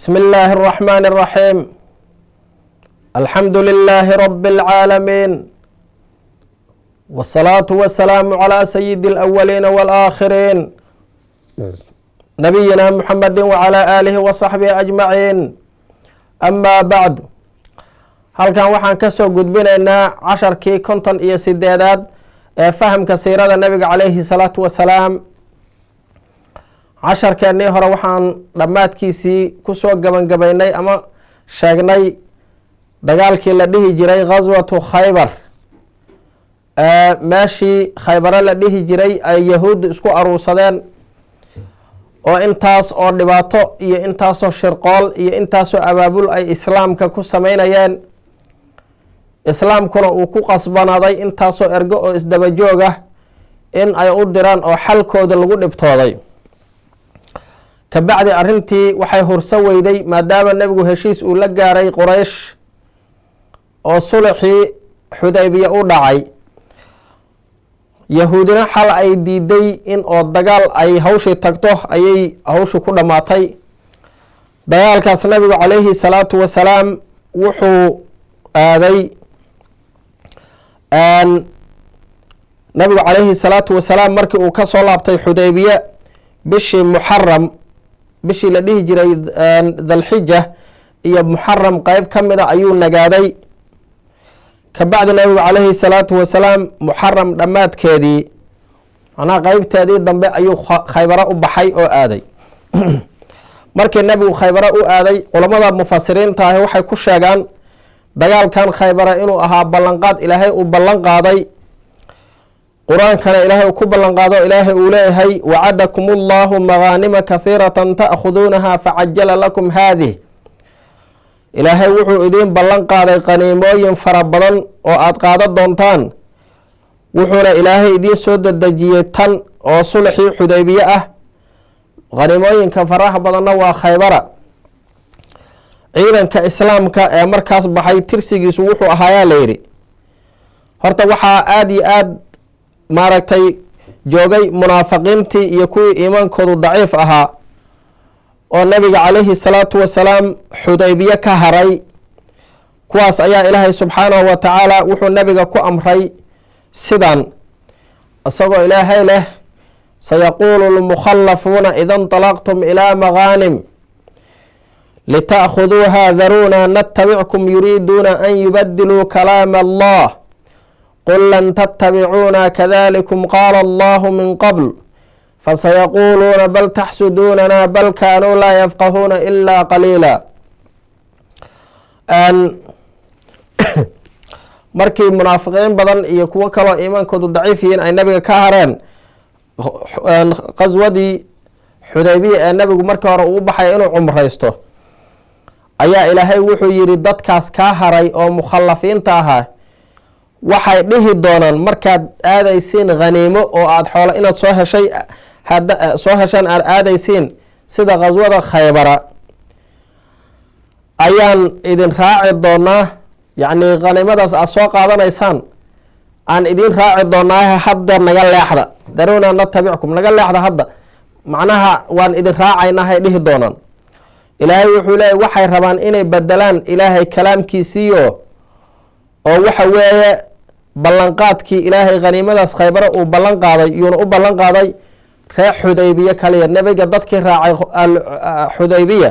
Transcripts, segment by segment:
بسم الله الرحمن الرحيم الحمد لله رب العالمين والصلاة والسلام على سيد الأولين والآخرين نبينا محمد وعلى آله وصحبه أجمعين أما بعد halkan waxaan ka soo gudbinaynaa casharkii 58 ee fahamka siirada nabiga calayhi salaatu wasalaam. casharkeennii hore waxaan dhammaadkiisii kusoo gabangabaynay ama sheegnay dagaalkii la dhihi jiray ghaswatu khaybar, meeshii khaybare la dhihi jiray ay yahuuddu isku aruursadeen oo intaas oo dhibaato iyo intaasoo shirqool iyo intaasoo abaabul ay islaamka ku sameynayeen, islaamkuna uu ku qasbanaaday intaasoo ergo oo isdaba joog ah in ay u diraan oo xalkooda lagu dhibtooday. kabacdi arrintii waxay hurso weyday maadaama nebigu heshiis uu la gaaray quraysh oo sulxii xudaybiya u dhacay, yahuudina xal ay diiday in oo dagaal ay hawshii tagto ayay hawshu ku dhammaatay. dagaalkaas nabigu calayhi salaatu wasalaam wuxuu aaday nabigu calayhi salaatu wasalaam markii uu ka soo laabtay xudaybiya bishii muxaram, bishii la dhihi jiray dalxija iyo muxaram qeyb ka mida ayuu nagaaday. kabacdi nabigu calayhi salaatu wasalaam muxaram dhammaadkeedii macnaha qeybteedii dambe ayuu khaybaro u baxay oo aaday. markii nabigu khaybaro u aaday, culamada mufasiriinta ahi waxay ku sheegaan dagaalkan khaybara inuu ahaa ballanqaad ilaahay uu ballan qaaday, qur-aankana ilaahay uu ku ballan qaado ilaahay uu leeyahay wacadakum allahu magaanima kahiiratan ta'khuduunaha facajala lakum haadih. ilaahay wuxuu idiin ballan qaaday qaniimooyin fara badan oo aada qaado doontaan, wuxuuna ilaahay idiin soo dedejiyey tan oo sulxii xudaybiye ah. qaniimooyinka faraha badanna waa khaybara. ciidanka islaamka ee markaas baxay tirsigiisu wuxuu ahaayaa la yidhi, horta waxaa aada iyo aada maaragtay joogay munaafiqiintii iyo kuwii iimaankoodu daciif ahaa oo nabiga calayhi salaatu wasalaam xudaybiye ka haray. kuwaas ayaa ilaahay subxaanahu wa tacaala wuxuu nabiga ku amray sidan, isagoo ilaahay leh sayaquulu lmukhallafuuna ida inطalaqtum ilaa magaanim lita'khuduuha daruuna natabickum yuriiduuna an yubadiluu kalaama allah qul lan tattabicuuna kadalikum qaala allahu min qabl fasayaquuluuna bal taxsuduunana bal kaanuu laa yafqahuuna ilaa qaliila. markii munaafiqiin badan iyo kuwo kaloo iimaankoodu daciif yihiin ay nabiga ka hareen qaswadii xudaybiya ee nabigu markii hore uu u baxay inuu cumraysto, ayaa ilaahay wuxuu yidhi dadkaas kaa haray oo mukhallafiinta ahaa waxay dhihi doonaan markaad aadaysiin khaniimo oo aada xoolo inaad soo heshaan aada aadaysiin sida khaswada khaybara ayaan idin raaci doonaa, yacni khaniimadaas aada soo qaadanaysaan aan idin raaci doonaa, hadda naga leexda daruuna natabickum, naga leexda hadda, macnaha waan idin raacaynahay dhihi doonaan. ilaahay wuxuu leeyahy waxay rabaan inay bedelaan ilaahay kalaamkiisiiyo oo waxa weeye ballanqaadkii ilaahay khaniimadaas khaybare uu ballan qaaday yuuna u ballan qaaday reer xudaybiye kaliya, nebiga dadkii raacay xudaybiya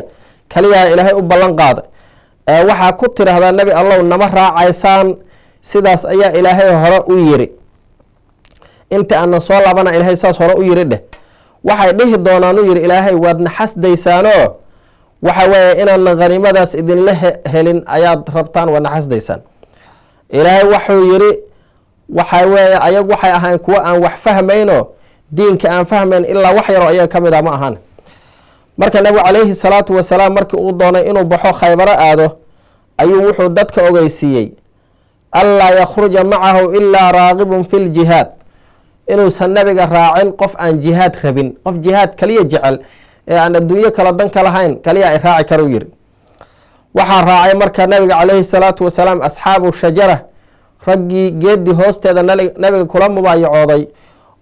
kaliyaa ilaahay u ballan qaaday. waxaa ku tiraahdaa nebi allow nama raacaysaan, sidaas ayaa ilaahay hore u yiri, inta aanan soo laabana ilaahay saas hore u yiri dheh. waxay dhihi doonaan u yiri ilaahay waad naxasdaysaanoo waxa weeye inaanan khaniimadaas idinla helin ayaad rabtaan, waad naxasdaysaan. ilaahay wuxuu yiri waxa weeye ayagu waxay ahayn kuwo aan wax fahmayno diinka aan fahmayn ilaa wax yaroo ayaga ka mid a ma ahan. marka nabigu calayhi salaatu wasalaam markii uu doonay inuu baxo khaybaro aado ayuu wuxuu dadka ogeysiiyey anlaa yakhruja macahu ilaa raaqibun fi ljihaad, inuusan nabiga raacin qof aan jihaad rabin, qof jihaad kaliya jecel ee aan adduunyo kala danka lahayn kaliya ay raaci kara u yiri. waxaa raacay marka nabiga calayhi salaatu wasalaam asxaabu shajara, raggii geedii hoosteeda nabiga kula mubaayacooday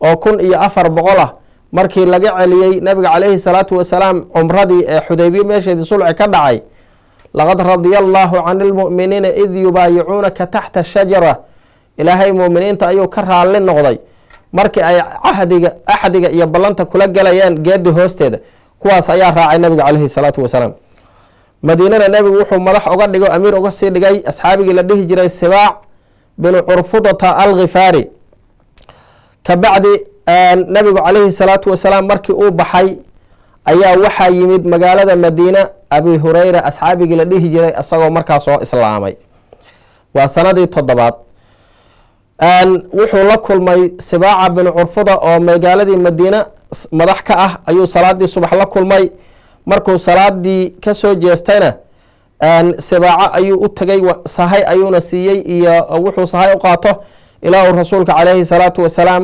oo 1400 ah markii laga celiyey nabiga calayhi salaatu wasalaam cumradii ee xudaybiye meesheedii sulci ka dhacay laqad radiya allaahu can ilmu'miniina id yubaayicuunaka taxta shajara ilaahay mu'miniinta ayuu ka raalli noqday markii ay axdiga iyo ballanta kula galayeen geedi hoosteeda kuwaas ayaa raacay nabiga calayhi salaatu wasalaam madiinana nebigu wuxuu madax uga dhigo amiir uga sii dhigay asxaabigii la dhihi jiray sibaac binu curfudata alkhifaari kabacdi nabigu calayhi salaatu wasalaam markii uu baxay ayaa waxaa yimid magaalada madiina abi hureyra asxaabigii la dhihi jiray isagoo markaa soo islaamay waa sanadii 7 wuxuu la kulmay sibaaca binu curfuda oo magaaladii madiina madax ka ah ayuu salaadii subax la kulmay markuu salaadii kasoo jeestayna sibaaco ayuu u tagay sahay ayuuna siiyey iyo wuxuu sahay u qaato ilaa uu rasuulka calayhi salaatu wasalaam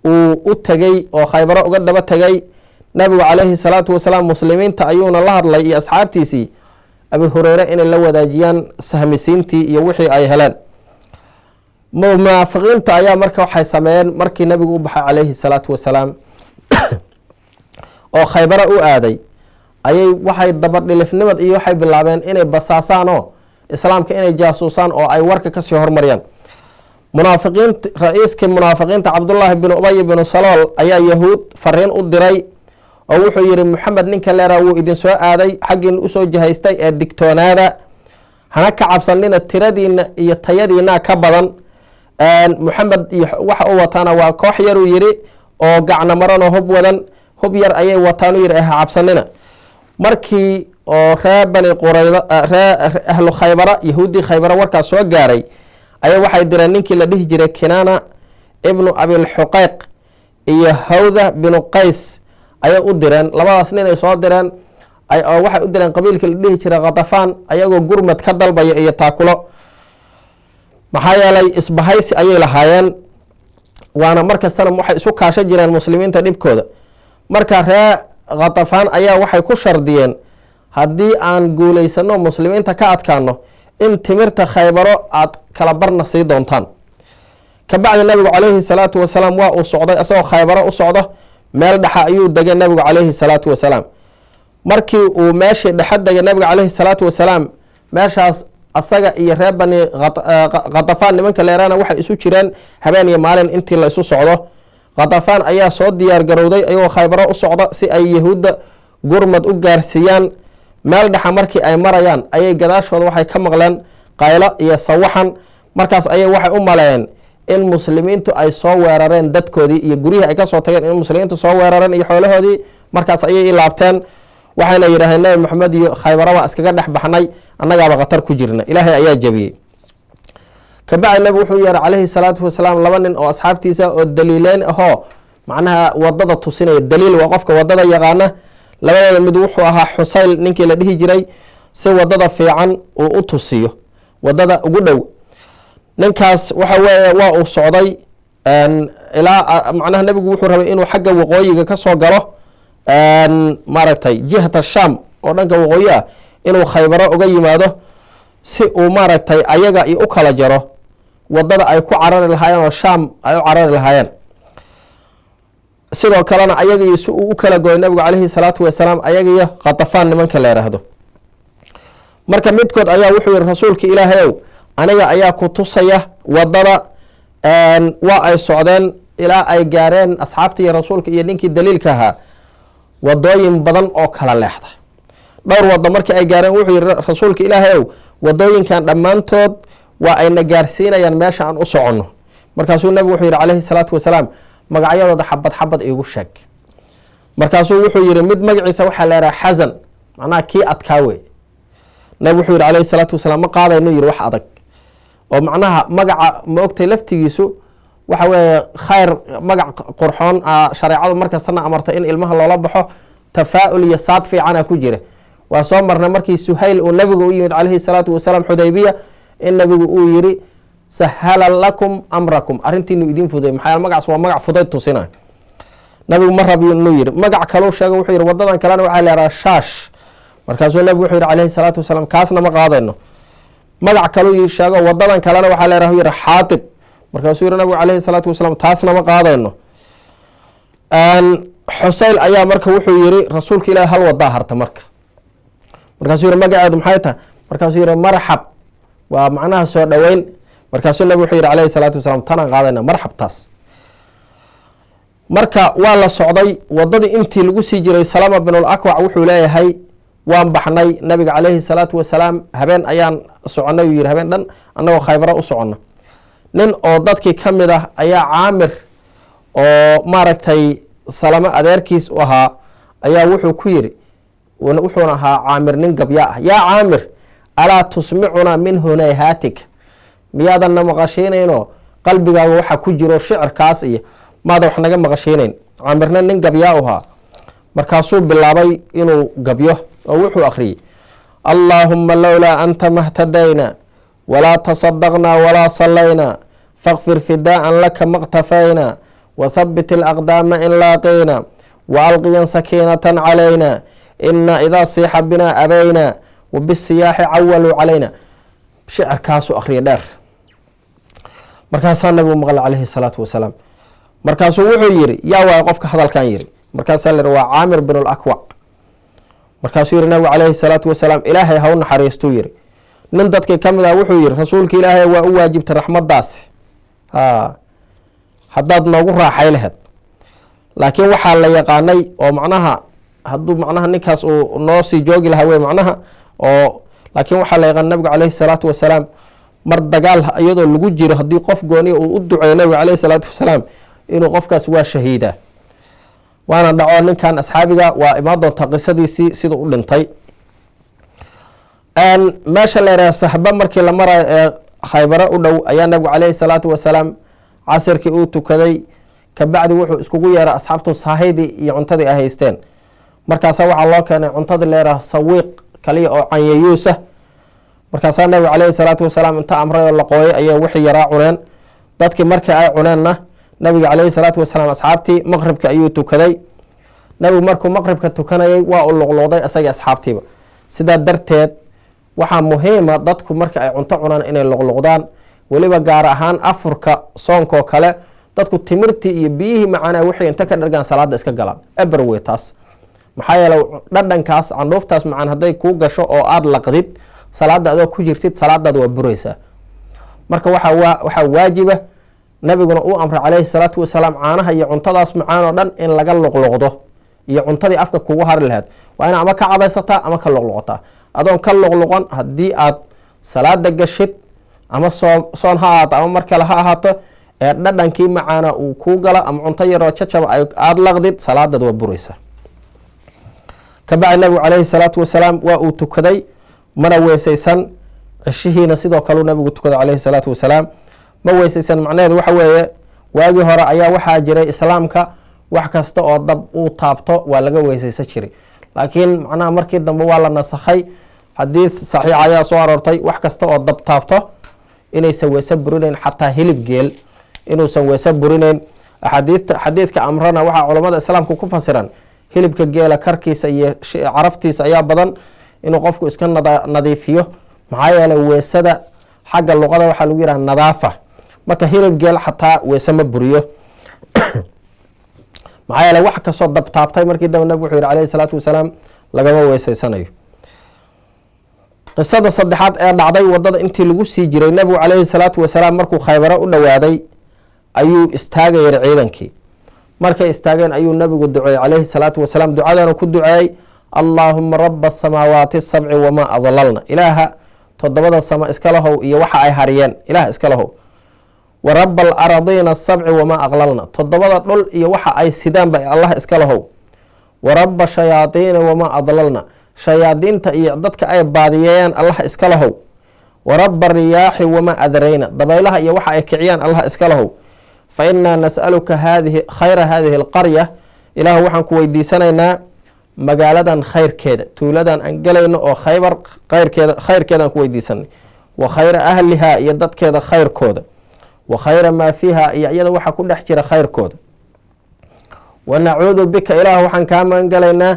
uu u tegey oo khaybaro uga daba tegay nabigu calayhi salaatu wasalaam muslimiinta ayuuna la hadlay iyo asxaabtiisii abi hureyre inay la wadaajiyaan sahmisiintii iyo wixii ay heleen munaafiqiinta ayaa marka waxay sameeyeen markii nabigu u baxay calayhi salaatu wasalaam oo khaybaro u aaday ayay waxay dabadhilifnimad iyo waxay bilaabeen inay basaasaan oo islaamka inay jaasuusaan oo ay warka kasii hormariyaan munaafiqiinta ra-iiskii munaafiqiinta cabdullaahi binu ubay binu salool ayaa yahuud fariin u diray oo wuxuu yihi maxamed ninka leeraa wuu idin soo aaday xaggiina usoo jihaystay ee digtoonaada hana ka cabsanina tiradiina iyo tayadiina ka badan maxamed iyo waxa u wataana waa koox yaruu yidhi oo gacno maranoo hub wadan hub yar ayay wataanu yidhi ha cabsanina markii oo ree bani qurayda ree ahlu khaybara yahuuddii khaybara warkaas soo gaaray ayaa waxay direen ninkii la dhihi jiray kinaana ibnu abilxuqeyq iyo hawda binu qays ayay u direen labadaas nin ay soo direen oo waxay u direen qabiilkii la dhihi jiray khatafaan ayagoo gurmad ka dalbaya iyo taakulo maxaa yeelay isbahaysi ayay lahaayeen waana markastana waxay isu kaasho jireen muslimiinta dhibkooda marka ree khatafaan ayaa waxay ku shardiyeen haddii aan guulaysano muslimiinta ka adkaano in timirta khaybaro aad kala barna sii doontaan kabacdi nabigu calayhi salaatu wasalaam waa uu socday isagoo khaybaro u socdo meel dhexa ayuu degay nabigu calayhi salaatu wasalaam markii uu meeshii dhexa degay nabiga calayhi salaatu wasalaam meeshaas asaga iyo reer bani khatafaan nimanka leeraana waxay isu jireen habeen iyo maalin intii la isu socdo khatafaan ayaa soo diyaar garowday ayagoo khaybaro u socda si ay yahuudda gurmad u gaarsiiyaan meel dhexa markii ay marayaan ayay gadaashooda waxay ka maqleen qaylo iyo sawaxan markaas ayay waxay u maleeyeen in muslimiintu ay soo weerareen dadkoodii iyo guryihii ay kasoo tageen in muslimiintu soo weerareen iyo xoolahoodii markaas ayay ilaabteen waxayna yidhaaheen nabi maxamed iyo khaybaro waa iskaga dhex baxnay annagaaba khatar ku jirna ilaahay ayaa jabiyey kabacdi nabigu wuxuu yeeray calayhi salaatu wasalaam 2 nin oo asxaabtiisa oo daliileyn ahoo macnaha wadada tusinaya daliil waa qofka wadada yaqaana labadooda mid wuxuu ahaa xusayl ninkii la dhihi jiray si wadada fiican uu u tusiyo wadada ugu dhow ninkaas waxa weeye waa uu socday ilaa macnaha nabigu wuxuu rabay inuu xagga waqooyiga ka soo galo maaragtay jihata sham oo dhanka waqooyi ah inuu khaybaro uga yimaado si uu maaragtay ayaga iyo u kala jaro wadada ay ku carari lahaayeen oo sham ay u carari lahaayeen sidoo kalena ayaga iyo si uu u kala gooy nabigu calayhi salaatu wasalaam ayaga iyo khatafaan nimanka la yidhaahdo marka midkood ayaa wuxuu yihi rasuulka ilaahayow aniga ayaa ku tusaya wadada waa ay socdeen ilaa ay gaareen asxaabta iyo rasuulka iyo ninkii daliilka ahaa wadooyin badan oo kala leexda dhowr wado markii ay gaareen wuxuu yihi rasuulka ilaahayow wadooyinkan dhammaantood waa ayna gaarsiinayaan meesha aan u soconno markaasuu nabigu wuxuu yihi calayhi salaatu wasalaam magacyadooda xabad xabad iigu sheeg markaasuu wuxuu yihi mid magaciisa waxaa la yidhaha xasan macnaha kii adkaa wey nabigu wuxuu yihi calayhi salaatu wasalaam ma qaadayno yihi wax adag oo macnaha magaca ma ogtay laftigiisu waxa weeye khayr magac qurxoon shareecadu markastana amartay in ilmaha loola baxo tafaa'ul iyo saad fiicana ku jira waa soo marnay markii suhayl uu nabigu u yimid calayhi salaatu wasalaam xudaybiya in nabigu uu yiri sahala lakum amrakum arrintiinu idin fuday maxaa magacaas waa magac fudayd tusina nabigu ma rabi inuu yiri magac kaloo sheego wuxuu yiri wadadan kalena waxaa la yiraahdaa shaash markaasuu nabigu wuxuu yiri calayhi salaatu wasalaam kaasna ma qaadayno magac kaloo sheego wadadan kalena waxaa la yiraahdaa xaatib markaasuu yiri nabigu calayhi salaatu wasalaam taasna ma qaadayno xusayl ayaa marka wuxuu yiri rasuulka ilaahi hal wadaa harta markaasuu yiri magaceedu maxay tahay markaasuu yiri marxab waa macnaha soo dhaweyn markaasuu nabigu wuxuu yiri calayhi salaatu wasalaam tanaan qaadayna marxabtaas marka waa la socday wadadii intii lagu sii jiray Salama bin al-Akwac wuxuu leeyahay waan baxnay nabiga calayhi salaatu wasalaam habeen ayaan soconay yiri habeen dhan annagoo Khaybara u soconna nin oo dadkii ka mid ah ayaa Caamir oo maaragtay Salama adeerkiis u ahaa ayaa wuxuu ku yiri wuxuuna ahaa Caamir nin gabya ah yaa Caamir alaa tusmicuna min hunayhatik miyaadan na maqashiinayno qalbigaaga waxa ku jiro shicirkaas iyo maada wax naga maqashiinayn Caamirna nin gabya u ahaa markaasuu bilaabay inuu gabyo oo wuxuu akhriyay Allahumma lawla anta mahtadayna wala tasaddaqna wala sallayna faghfir fidaa'an laka maqtafayna وثبت الأقدام إن لاقينا وألقيا سكينة علينا إنا إذا صيح بنا أبينا وبالسياح عولوا علينا شعر كاسو أخري دار مركز النبي مغلى عليه الصلاة والسلام مركز وحو يري يا واقفك هذا كان يري مركز اللي عامر بن الأكوع مركز يري النبي عليه الصلاة والسلام إلهي هون حريستو يري نندتك كم ذا وحو يري رسولك إلهي وواجبت الرحمة داس haddaad noogu raaxay lahayd laakiin waxaa la yaqaanay oo macnaha hadduu macnaha ninkaas uu noo sii joogi lahaa wey macnaha oo laakiin waxaa la yaqaan nabiga calayhi salaatu wasalaam mar dagaal iyadoo lagu jiro haddii qof gooni uu u duceeyo nabiga calayhi salaatu wasalaam inuu qofkaas waa shahiida waana dhaco ninkan asxaabiga waa imaan doonta qisadiisii sida u dhintay meesha la yidhaha saxba markii la marayo ee Khaybara u dhow ayaa nabigu calayhi salaatu wasalaam casirkii uu tukaday kabacdi wuxuu iskugu yeeray asxaabtu saahidii iyo cuntadii ay haysteen markaasa waxaa loo keenay cuntada leeraha sawiiq kaliya oo canyayuusa markaasaa nabiga calayhi salaatu wasalaam inta amray oo la qooyay ayay wixii yaraa cuneen dadkii markii ay cuneenna nabiga calayhi salaatu wasalaam asxaabtii maqribka ayuu tukaday nabigu markuu maqribka tukanayay waa u luqluqday asagii asxaabtiiba sidaa darteed waxaa muhiima dadku marka ay cunto cunaan inay luqluqdaan weliba gaar ahaan afurka soonkoo kale dadku timirtii iyo biyihii macaanaa wixii inta ka dhargaan salaada iska galaan eberwey taas maxaa yeelay dhadhankaas candhuuftaas macaan hadday kuu gasho oo aada laqdid salaada adoo ku jirtid salaadaada waa buraysaa marka waxaa waajiba nabiguna uu amray calayhi salaatu wasalaam caanaha iyo cuntadaas macaan oo dhan in laga luqluqdo iyo cuntadii afka kugu hari lahayd waa ina ama ka cadaysataa ama ka luqluqotaa adoon ka luqluqon haddii aad salaada gashid ama soon ha ahaato ama mar kale ha ahaato ee dhadhankii macaana uu kuu gala ama cunto yaroo jajaba aada laqdid salaadad waa buraysa kabacdi nabigu calayhi salaatu wasalaam waa uu tukaday mana weysaysan cishihiina sidoo kaleu nabigu tukaday calayhi salaatu wasalaam ma weysaysan macnaheedu waxa weeye waagii hore ayaa waxaa jiray islaamka wax kasta oo dab uu taabto waa laga weysaysan jiray laakiin macnaha markii dambe waa la nasakhay xadiid saxiixa ayaa soo aroortay wax kasta oo dab taabto inaysan weese burinayn xataa hilib geel inuusan weese burinayn xadiidka amrana waxaa culamada islaamka ku fasiran hilibka geela karkiisa iyo caraftiisa ayaa badan inuu qofku iska nadiifiyo maxaa yeelay weesada xagga luqada waxaa lagu yidhaha nadaafa marka hilib geel xataa weese ma buriyo maxaa yeelay wax kastoo dab taabtay markii dambe nabig wuxuu yihi calayhi salaatu wasalaam lagama weeseysanayo qisada saddexaad ee dhacday wadada intii lagu sii jiray nabigu calayhi salaatu wasalaam markuu Khaybara u dhawaaday ayuu istaagayay ciidankii markay istaageen ayuu nabigu duceeyay calayhi salaatu wasalaam ducadana ku duceeyay Allahumma rabba samaawaati sabci wama adlalna ilaaha todobada sama iska lahow iyo waxa ay hariyeen ilaah iska lahow wa rabba al-ardina sabci wama aqlalna todobada dhul iyo waxa ay sidaan ba Allah iska lahow wa rabba shayaatiina wama adlalna shayaadiinta iyo dadka ay baadiyeen Allah iska lahow wa rabba riyaahi wama adrayna dabaylaha iyo waxa ay kiciyaan Allah iska lahow fa inna nas'aluka khayra hadhihi alqarya ilaahu waxaan ku weydiisanaynaa magaaladan khayrkeeda tuuladan aan galayno oo Khaybar khayrkeedan ku weydiisanay wa khayra ahliha iyo dadkeeda khayrkooda wa khayra ma fiha iyo iyada waxa ku dhex jira khayrkooda wa na'uudu bika ilaahu waxaan ka magan galaynaa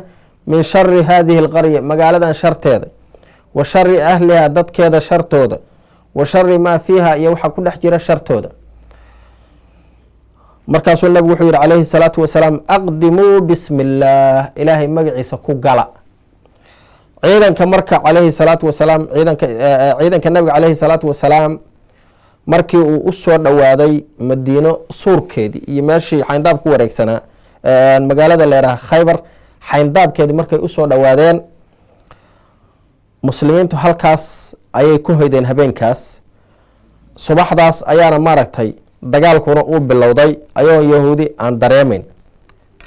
min shari hadihi alqarya magaaladan sharteeda wa shari ahliha dadkeeda shartooda wa shari maa fiiha iyo waxa ku dhex jira shartooda markaasuu nabigu wuxuu yihi calayhi salaatu wasalaam aqdimuu bismi illaah ilaahay magaciisa ku gala ciidanka marka calayhi salaatu wasalaam ciidanka nabiga calayhi salaatu wasalaam markii uu usoo dhowaaday madiino suurkeedii iyo meeshii xayndaab ku wareegsanaa magaalada leeraha khaybar xayndaabkeedii markay usoo dhowaadeen muslimiintu halkaas ayay ku hoydeen habeenkaas subaxdaas ayaana maaragtay dagaalkuna uu bilowday ayagoo yahuudi aan dareemayn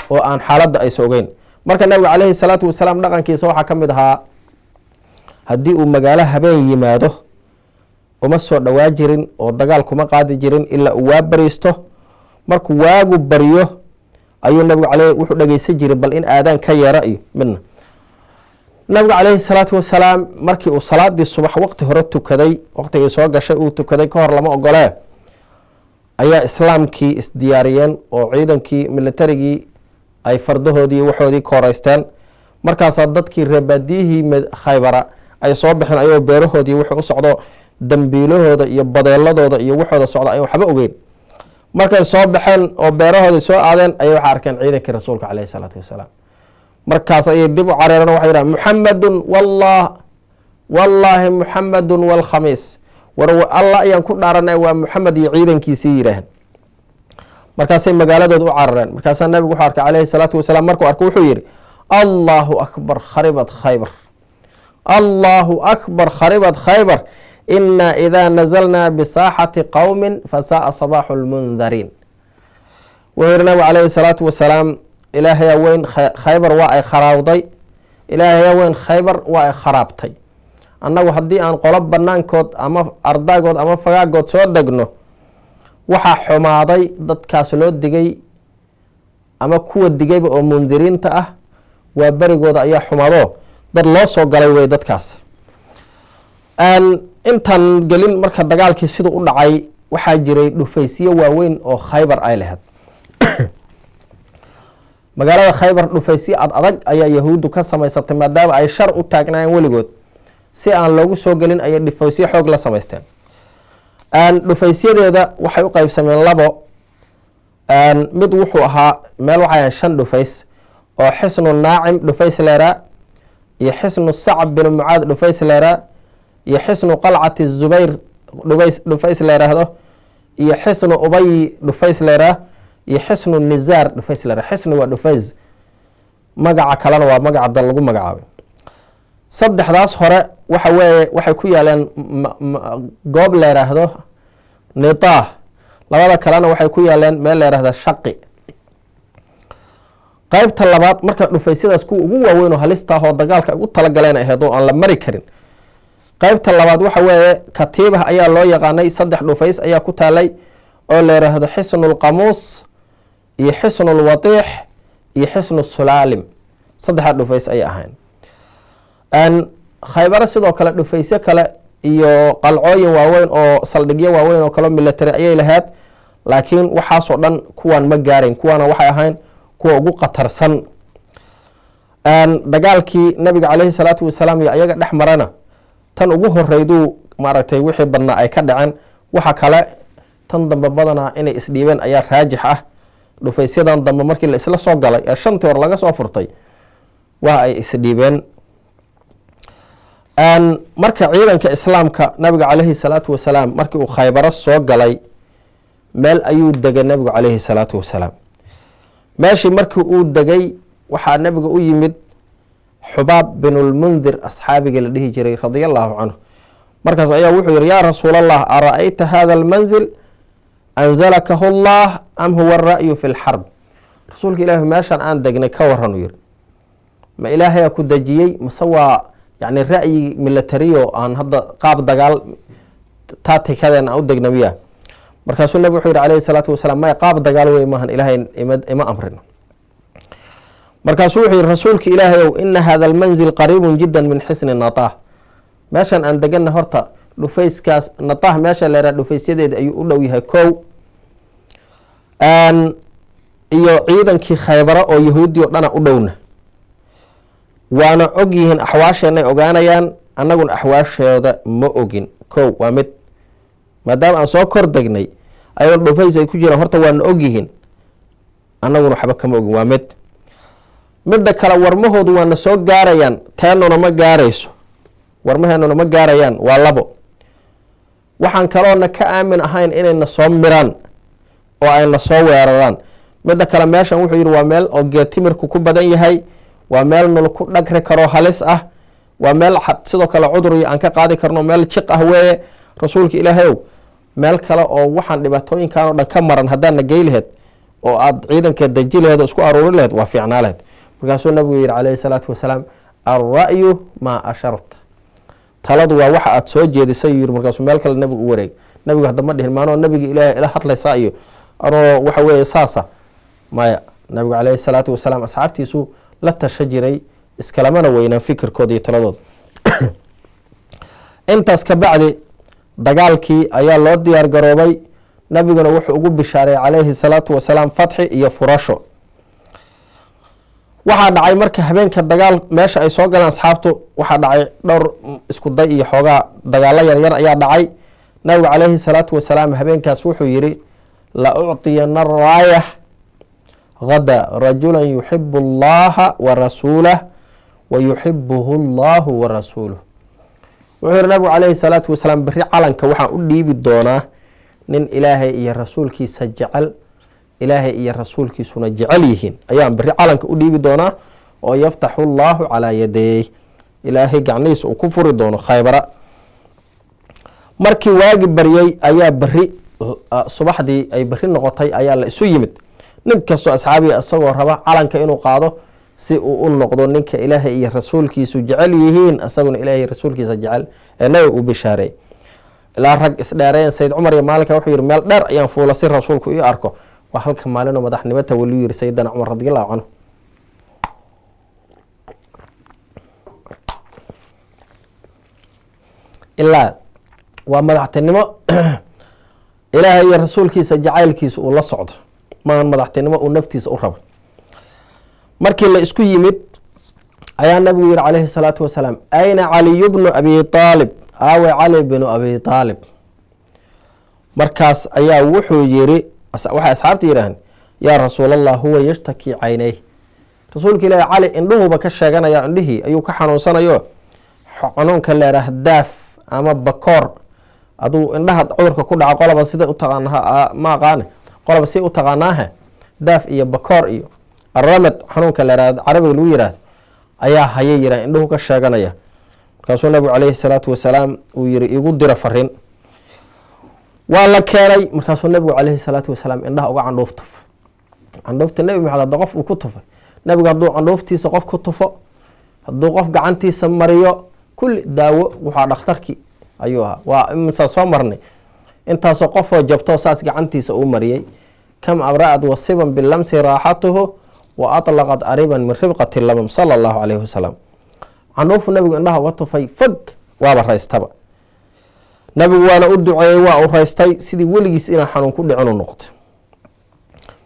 oo aan xaaladda aysa ogeyn marka nabiga calayhi salaatu wasalaam dhaqankiisa waxaa ka mid ahaa haddii uu magaalo habeen yimaado uma soo dhowaa jirin oo dagaal kuma qaadi jirin ilaa uu waa bariisto markuu waagu baryo ayuu nabigu wuxuu dhegeysan jiray bal in aadaan ka yeera iyo midna nabiga calayhi salaatu wasalaam markii uu salaadii subax waqti hore tukaday waqtigii soo gashay uu tukaday ka hor lama ogolee ayaa islaamkii isdiyaariyeen oo ciidankii militarigii ay fardahoodii waxoodii ka horeysteen markaasaa dadkii reebaadiyihii khaybara ay soo baxeen ayagoo beerahoodii wuxuu u socdo dambiilahooda iyo badeeladooda iyo waxooda socda ay waxba ogeyn markay soo baxeen oo beerahoodii soo aadeen ayay waxaa arkeen ciidankii rasuulka calayhi salaatu wasalaam markaas ayay dib u careereen waxay yidhahan muxamadun wallaahi muxamadun waalkhamiis war allah ayaan ku dhaaranay waa muxamed iyo ciidankiisii yidhaaheen markaasay magaaladooda u carareen markaasaa nabigu wuxuu arkay calayhi salaatu wasalaam markuu arko wuxuu yihi allahu akbar kharibat khaybar allahu akbar kharibat khaybar inaa idaa nazalnaa bisaaxati qowmin fasaaa sabaaxu lmundariin wuxuu yihi nabigu calayhi salaatu wasalaam ilaahayaa weyn khaybar waa ay kharaawday ilaahayaa weyn khaybar waa ay kharaabtay annagu haddii aan qolo banaankood ama ardaagood ama fagaagood soo degno waxaa xumaaday dadkaas loo digay ama kuwa digayba oo mundiriinta ah waa berigooda ayaa xumaado dad loo soo galay wey dadkaas intaan gelin marka dagaalkii siduu u dhacay waxaa jiray dhufaysyo waaweyn oo khaybar ay lahayd magaalada khaybar dhufaysyo ad adag ayaa yahuuddu ka samaysatay maadaama ay shar u taagnaayeen weligood si aan loogu soo gelin ayay dhufaysyo xoog la samaysteen dhufaysyadeeda waxay u qeybsameen labo mid wuxuu ahaa meel waxay ahayn 5 dhufays oo xisnu naacim dhufays leeraa iyo xisnu sacb bin mucaad dhufays leeraa iyo xisnu qalcati zubayr dhufays leeraahdo iyo xisnu ubay dhufays leeraa iyo xisnu nizaar dhufays leeraa xisnu waa dhufays magaca kalena waa magaca dal lagu magacaabay saddexdaas hore waxa weeye waxay ku yaaleen goob leeraahdo nitaah labada kalena waxay ku yaaleen meel leeraahda shaqi qaybta labaad marka dhufaysyadaas kuwa ugu waaweyn oo halista ah oo dagaalka ugu talagaleen ahayd oo aan la mari karin qaybta labaad waxa weeye katiibah ayaa loo yaqaanay 3 dhufays ayaa ku taalay oo leeraahdo xisnulqamuus iyo xisnulwatiix iyo xisnu sulaalim 3 dhufays ayay ahayn khaybaro sidoo kale dhufaysyo kale iyo qalcooyin waaweyn oo saldhigyo waaweyn oo kale military ayay lahayd laakiin waxaasoo dhan kuwaan ma gaarayn kuwaana waxay ahayn kuwa ugu qatarsan dagaalkii nabiga calayhi salaatu wasalaam iyo ayaga dhex marana tan ugu horeyduu maaragtay wixii badnaa ay ka dhaceen waxa kale tan dambe badanaa inay isdhiibeen ayaa raajix ah dhufaysyadan dambe markii la isla soo galay ee 5tii hor laga soo furtay waa ay isdhiibeen marka ciidanka islaamka nabiga calayhi salaatu wasalaam markii uu khaybaro soo galay meel ayuu degay nabigu calayhi salaatu wasalaam meeshii markii uu degay waxaa nabiga u yimid xubaab binulmundir asxaabigii la dhihi jiray radia allaahu canhu markaas ayaa wuxuu yihi yaa rasuul allah ara-ayta hada almanzil anzalakahu allah am huwa ara'yu fi lxarb rasuulka ilaahi meeshaan aan degnay ka waran uu yihi ma ilaahayaa ku dejiyey mase waa yani ra'yi militariyo aan hadda qaab dagaal taatikadeen aan u degna miya markaasuu nabig wuxuu yihi calayhi salaatu wasalaam maya qaab dagaal wey maahan ilaahay ima amrin markaasuu wuxuu yihi rasuulka ilaahay ow ina hada almanzil qariibun jiddan min xisni natah meeshan aan degana horta dhufayskaas natah meesha leeraa dhufaysyadeeda ayuu u dhow yahay kow iyo ciidankii khaybaro oo yahuudi o dhana u dhowna waana og yihiin axwaasheenay ogaanayaan annaguna axwaashooda ma ogin kow waa mid maadaama aan soo kor degnay ayagoo dhufays ay ku jiraan horta waana og yihiin annaguna waxba kama ogin. waa midda kale warmahoodu waana soo gaarayaan, teenuna ma gaarayso, warmaheenuna ma gaarayaan. waa labo. waxaan kaloona ka aamin ahayn inayna soo miraan oo ayna soo weeraraan. midda kale meeshan wuxuu yidhi waa meel oo geed timirku ku badan yahay, waa meel nol ku dhagri karo halis ah, waa meel sidoo kale cuduriyo aan ka qaadi karno, meel jiq ah weeye. rasuulka ilaahayow meel kale oo waxaan dhibaatooyinkan oo dhan ka maran haddaadna gey laheed oo aada ciidanka daji laheed oo isku aruuri laheed waa fiicnaa laheed. markaasuu nabigu yihi calayhi salaatu wasalaam alra'yu maa asharta, taladu waa waxa aada soo jeedisay yiri. markaasuu meel kale nabigu u wareeg. nabigu hadda ma dhihin maanoo nabiga ilaahay ila hadlaysaa iyo anoo waxa weeye saasa maya. nabigu calayhi salaatu wasalaam asxaabtiisu la tasha jiray, iskalamana weynaan fikirkooda iyo taladooda. intaas ka bacdi dagaalkii ayaa loo diyaar garoobay. nabiguna wuxuu ugu bishaaray calayhi salaatu wasalaam fatxi iyo furasho. waxaa dhacay marka habeenka dagaal meesha ay soo galeen asxaabtu, waxaa dhacay dhowr isku day iyo xoogaa dagaalo yaryar ayaa dhacay. nabigu calayhi salaatu wasalaam habeenkaas wuxuu yidhi la ucطiyana raayah gada rajulan yuxibu allaha wa rasuulah wa yuxibuhu allahu wa rasuuluh. wuxuu yihi nabigu calayhi salaatu wasalaam beri calanka waxaan u dhiibi doonaa nin ilaahay iyo rasuulkiisa jecel, ilaahay iyo rasuulkiisuna jecel yihiin ayaan beri calanka u dhiibi doonaa oo yaftaxu allahu calaa yadeey, ilaahay gacnihiisa uu ku furi doono Khaybara. markii waagi baryey ayaa beri subaxdii ay beri noqotay ayaa la isu yimid. nin kastoo asxaabiga isagoo raba calanka inuu qaado si uu u noqdo ninka ilaahay iyo rasuulkiisu jecel yihiin, isaguna ilaahay iyo rasuulkiisa jecel ee nabiga u bishaaray. ilaa rag isdheereen Sayd Cumar iyo maalinka wuxuu yihi meel dheer ayaan fuula si rasuulku ii arko. waa halka maalinoo madaxnimo tawaliyu yihi sayidina cumar radiallahu canhu. ilaa waa madaxtinimo ilaahay iyo rasuulkiisa jacaylkiisa uu la socdo, maan madaxtinimo uu naftiisa u rabo. markii la isku yimid ayaa nabigu yihi calayhi salaatu wasalaam ayna caliyu bnu abi aalib, aawe cali binu abi aalib. markaas ayaa wuxuu yiri, waxay asxaabta yidhaaheen yaa rasuul allah huwa yashtakii caynay, rasuulka ilaahi cali indhuhuba ka sheeganaya, indhihii ayuu ka xanuunsanayo xanuunka leeraah daaf ama bakoor. aduu indhaha cudurka ku dhaca qolaba sida u taqaanaa ma aqaane, qolaba si u taqaanaahe daaf iyo bakoor iyo aramad xanuunka leeraah carabiga lagu yiraahdo ayaa hayay yiraan indhuhu ka sheeganaya. markaasuu nabigu calayhi salaatu wasalaam uu yiri igu dira fariin. waa la keenay. markaasuu nabigu calayhi salaatu wasalaam indhaha uga candhuuf tufay. candhuufta nebi maxamed hadda qof uu ku tufay, nabigu hadduu candhuuftiisa qof ku tufo, hadduu qof gacantiisa mariyo, kulli daawo waxaa dhakhtarkii ayuu ahaa. waa iminsaa soo marnay intaasoo qofoo jabtoo saas gacantiisa uu mariyey. kam abra'ad wasiban bilamsi raaxatuhu wa aطlaqad ariban min ribqati lamam sala allahu calayhi wasalam. candhuufu nabigu indhaha uga tufay, fog waaba raystaba. nabigu waana u duceeyey, waa u raystay sidii weligiis inaan xanuun ku dhicin u noqday.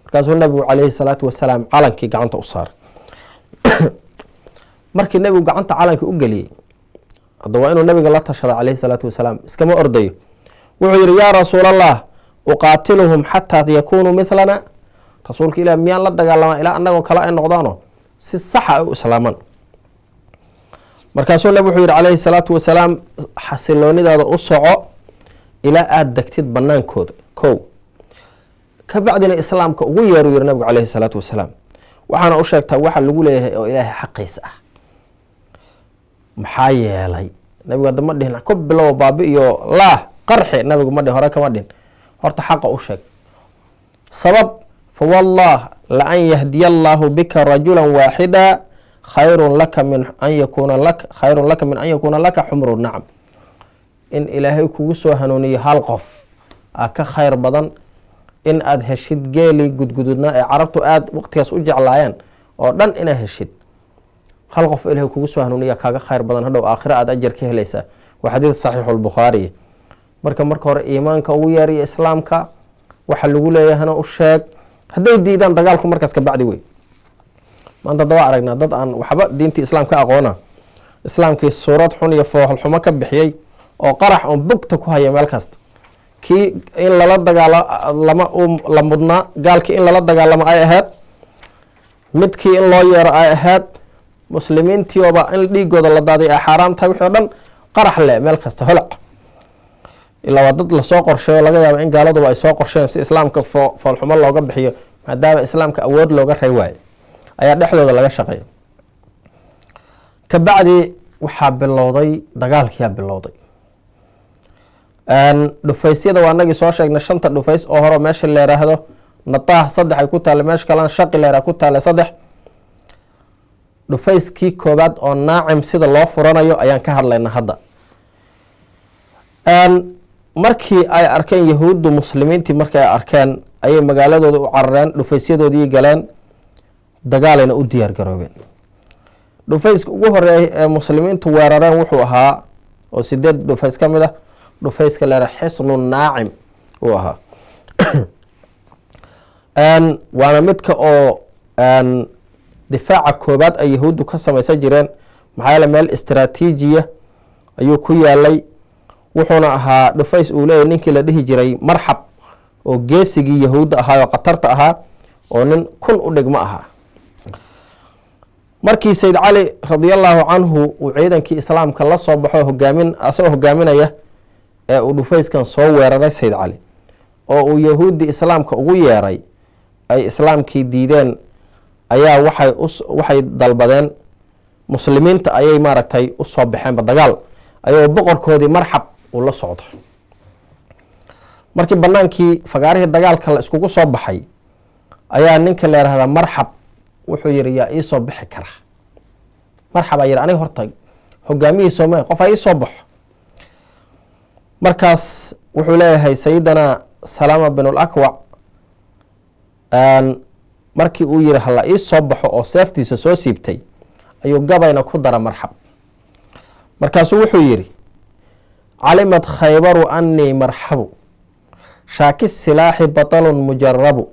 markaasuu nabigu calayhi salaatu wasalaam calankii gacanta u saaray. markii nabigu gacanta calanka u geliyey, hadda waa inuu nabiga la tashada calayhi salaatu wasalaam, iskama ordayo. wuxuu yihi yaa rasuul allah uqaatiluhum xataa yakunuu milana, rasuulka ilah miyaan la dagaalamaa ilaa annagoo kale ay noqdaano si saxa ay u islaamaan. markaasuu nabig wuxuu yihi calayhi salaatu wasalaam xasiloonidaada u soco ilaa aada degtid banaankooda kow, ka bacdina islaamka ugu yeeru yihi nabigu calayhi salaatu wasalaam. waxaana u sheegtaa waxa lagu leeyahay oo ilaahay xaqiisa ah. maxaa yeelay nabigu hadda ma dhihin ku bilow baabi iyo laa qarxe, nabigu ma dhihin, hore kama dhihin. horta xaqa u sheeg. sabab fawallah la an yahdiya allahu bika rajula waaxida khayrun laka min an yakuuna laka xumru nacam. in ilaahay kugu soo hanuuniyo hal qof aa ka khayr badan in aada heshid geeli gudgududna ee carabtu aada waqtigaas u jeclaayeen oo dhan inaad heshid. hal qof ilaahay kugu soo hanuuniya kaaga khayr badan, hadhow aakhiro aada ajar ka helaysaa. waa xadiid saxiixu lbukhaariy. marka hore iimaanka ugu yeeriyo islaamka, waxa lagu leeyahana u sheeg. hadday diidaan dagaalku markaas ka bacdi wey. maanta daba aragnaa dad aan waxba diintii islaamka aqoona, islaamkii suurad xun iyo fooxalxumo ka bixiyey oo qarax oon bogta ku haya meel kasta. kii in lala dagaalama la mudnaa, gaalkii in lala dagaalamo ay ahayd midkii in loo yeero ay ahayd muslimiintiioba in dhiigooda la daaday ay xaaraam tahay wixii o dhan qarax leh meel kasta holac ilaa waa dad lasoo qorsheeyo laga yaaba in gaaladuba ay soo qorsheen si islaamka foolxumo looga bixiyo maadaama islaamka awood looga ray waayo ayaa dhexdooda laga shaqeeya. kabacdi waxaa bilowday dagaalkiyaa bilowday. dhufaysyada waa nagii soo sheegnay 5 dhufays oo hore meesha la yiraahdo Nataah 3 ay ku taale, meesha kalena Shaqi la yiraahdo ku taale 3. dhufayskii koobaad oo Naacim sida loo furanayo ayaan ka hadlaynaa hadda. markii ay arkeen yahuuddu muslimiintii markii ay arkeen ayay magaaladooda u carareen, dhufaysyadoodii galeen, dagaalayna u diyaar garoobeen. dhufayska ugu horeeyay ee muslimiintu weerareen wuxuu ahaa oo 8 dhufays ka mid ah dhufayska la yiraahdo Xisnu Naacim uu ahaa. waana midka oo difaaca koobaad ay yahuuddu ka samaysan jireen, maxaa yeele meel istiraatiijiya ayuu ku yaalay. wuxuuna ahaa dhufays uu leeyahay ninkii la dhihi jiray Marxab oo geesigii yahuudda ahaa oo qatarta ahaa oo nin kun u dhigmo ahaa. markii Sayd Cali radiyallahu canhu uu ciidankii islaamka la soo baxo asagoo hogaaminaya ee uu dhufayskan soo weeraray Sayd Cali oo uu yahuuddi islaamka ugu yeeray ay islaamkii diideen ayaa waxay dalbadeen muslimiinta ayay maaragtay u soo baxeenba dagaal ayuu boqorkoodii Marxab uu la socdo. markii banaankii fagaarihii dagaalka la iskugu soo baxay ayaa ninka la yiraahdaa Marxab wuxuu yiri yaa ii soo bixi kara. Marxab ayaa aniga horta hogaamiyey Soomaaliya qof ay soo baxo. markaas wuxuu leeyahay Sayyidina Salama bin al-Akwa markii uu yiri hala ii soo baxo oo seeftiisa soo siibtay ayuu gabayna ku dara Marxab. markaasuu wuxuu yiri calimat khaybaru annii marxabu shaaki silaaxi batalun mujarabu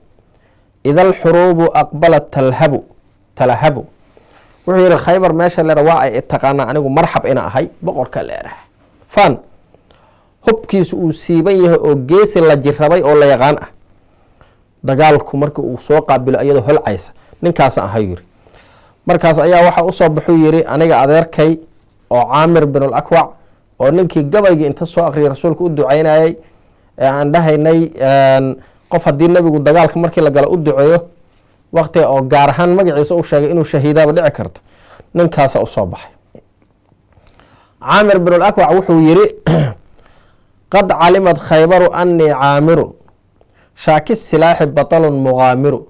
ida alxuruubu aqbalat talahabu. wuxuu yiri khaybar meesha leera waa ay taqaanaa anigu Marxab ina ahay boqorka leeraha fan hubkiisu uu siiban yahay oo geesi la jirrabay oo la yaqaan ah. dagaalku markii uu soo qaabilo iyadoo holcaysa ninkaas ahay yiri. markaas ayaa waxa u soo baxuu yiri aniga adeerkay oo Caamir bin al-Akwac oo ninkii gabaygii inta soo aqriyay rasuulka u ducaynayay ee aan dhahaynay qof haddii nabigu dagaalka markii la galo u duceeyo waqti oo gaar ahaan magaciisa u sheegay inuu shahiidaba dhici karto ninkaas u soo baxay. Caamir bin al-Akwac wuxuu yiri qad calimat khaybaru annii caamirun shaaki silaaxi batalun muqaamiru.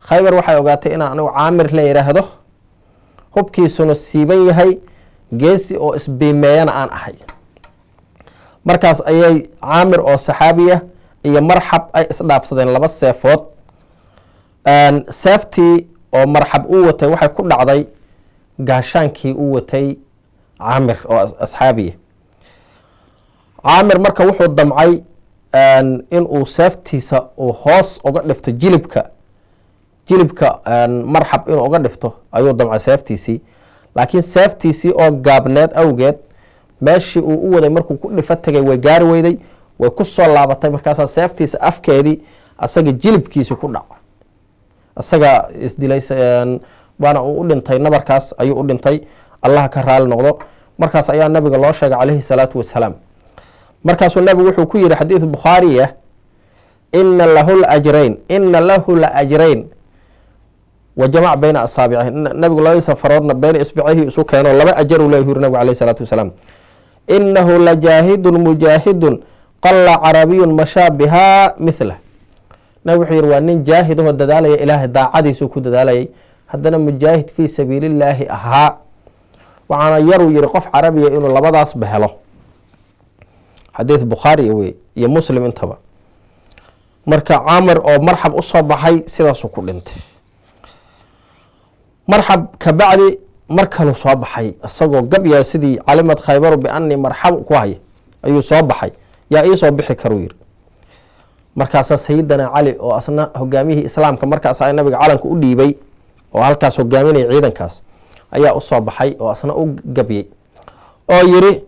khaybar waxay ogaatay inaan anigu Caamir la yiraahdo hubkiisuna siiban yahay geesi oo isbiimeeyana aan ahay. markaas ayay Caamir oo saxaabiya iyo Marxab ay isdhaafsadeen 2 seefood. seeftii oo Marxab uu watay waxay ku dhacday gaashaankii uu watay Caamir oo asxaabiya. Caamir marka wuxuu damcay in uu seeftiisa uu hoos uga dhifto jilibka Marxab inuu uga dhifto ayuu damcay seeftiisii. laakiin seeftiisii oo gaabneed awgeed meeshii uu u waday markuu ku dhifa tagay way gaari weyday, way ku soo laabatay. markaasaa seeftiisa afkeedii asaga jilibkiisi ku dhaca, asaga isdilay waana uu u dhintay. nabarkaas ayuu u dhintay, allah ka raali noqdo. markaas ayaa nabiga loo sheegay calayhi salaatu wasalaam. markaasuu nabigu wuxuu ku yidhi xadiid bukhaariya ina lahu la ajrayn wajamac bayna asaabici. nabigu 2 safaroodna bayna isbicihii isu keeno 2 ajar uu leeyahay nabigu calayhi salaatu wasalaam. inahu lajaahidun mujaahidun qalla carabiyun mashaa bihaa mithlah. nabigu wuxuu yidhi waa nin jaahid oo dadaalaya ilaahay daacadiisuu ku dadaalayay, haddana mujaahid fii sabiilillaahi ahaa. waxaana yaruu yidhi qof carabiya inuu labadaasba helo. xadiid bukhaari iyo muslim intaba. marka Caamir oo Marxab u soo baxay sidaasuu ku dhintay. Marxab kabacdi mar kalu soo baxay isagoo gabya sidii calimad khaybaru biannii marxab ku hay ayuu soo baxay. yaa ii soo bixi karuu yiri. markaasaa Sayyidina Cali oo asna hogaamiyihii islaamka markaas ay nabiga calanka u dhiibay oo halkaas hogaaminaya ciidankaas ayaa u soo baxay oo asna u gabyay oo yiri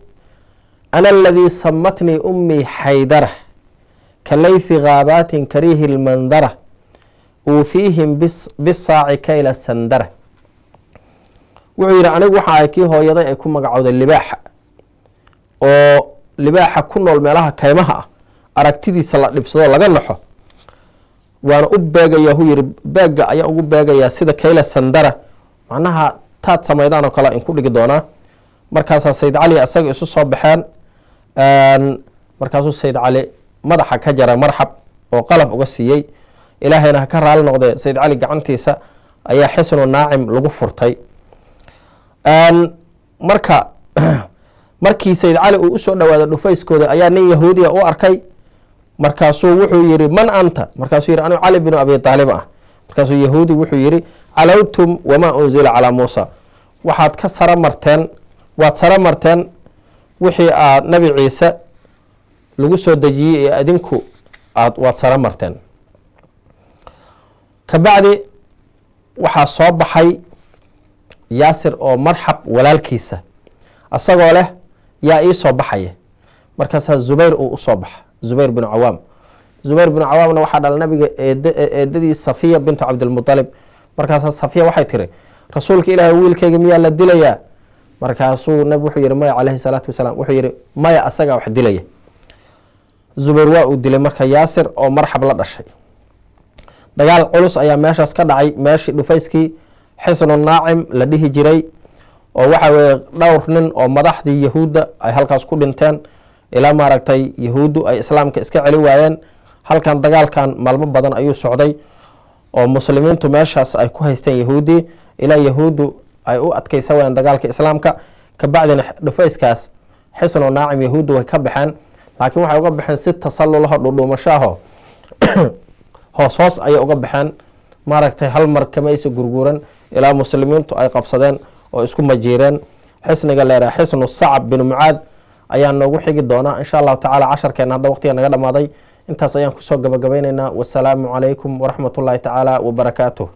ana alladii sammatnii ummii xaydara kalaythi gaabatin kariihi lmandara uufiihim bisaaci kayla sandara wuxuu yidhi anigu waxa ay kii hooyaday ay ku magacowday libaaxa oo libaaxa ku nool meelaha kaymaha ah aragtidiisa la dhibsado laga naxo waana u beegaya hu yidhi beega ayaa ugu beegayaa sida kayla sandara macnaha taad samaydaan oo kale in ku dhigi doonaa markaasaa sayid cali asaga isu soo baxeen markaasuu sayid cali madaxa ka jaray marxab oo qalab uga siiyey ilaahayna ha ka raali noqdee sayid cali gacantiisa ayaa xisnu naacim lagu furtay marka markii sayid cali uu usoo dhawaaday dhufayskooda ayaa nin yahuudiya u arkay markaasuu wuxuu yihi man anta markaasuu yihi anigu cali binu abi aalib ah markaasuu yahuudi wuxuu yihi calawtum wamaa unzila calaa muusa waxaad ka sara marteen waad sara marteen wixii aad nabi ciise lagu soo dejiyey ee adinku waad sara marteen kabacdi waxaa soo baxay yaasir oo marxab walaalkiisa asagoo leh yaa ii soo baxaya markaasaa zubayr uu usoo baxa zubayr binu cawaam zubayr binu cawaamna waxaa dhala nabiga eedadii safiya bintu cabdilmualib markaasaa safiya waxay tiri rasuulka ilaahay wiilkeyga miyaa la dilayaa markaasuu nabi wuxuu yihi maya caleyhi salaatu wasalaam wuxuu yihi maya asagaa wax dilaya zubayr waa uu dilay marka yaasir oo marxab la dhashay dagaal culus ayaa meeshaas ka dhacay meeshii dhufayskii xisnu naacim la dhihi jiray oo waxa weye dhowr nin oo madaxdii yahuudda ay halkaas ku dhinteen ilaa maaragtay yahuuddu ay islaamka iska celi waayeen halkan dagaalkan maalmo badan ayuu socday oo muslimiintu meeshaas ay ku haysteen yahuuddii ilaa yahuuddu ay u adkaysa wayeen dagaalka islaamka kabacdina dhufayskaas xisnu naacim yahuuddu way ka baxeen laakiin waxay uga baxeen si tasallulaho dhudhuumashaho hoos hoos ayay uga baxeen maaragtay hal mar kamaysa gurguuran ilaa muslimiintu ay qabsadeen oo isku majiireen xisniga leeraa xisnu sacab binu mucaad ayaa noogu xigi doonaa insha allahu tacala casharkeena hadda waqtiga naga dhamaaday intaas ayaan kusoo gabagabaynaynaa wasalaamu calaykum waraxmat ullaahi tacaala wabarakaatuh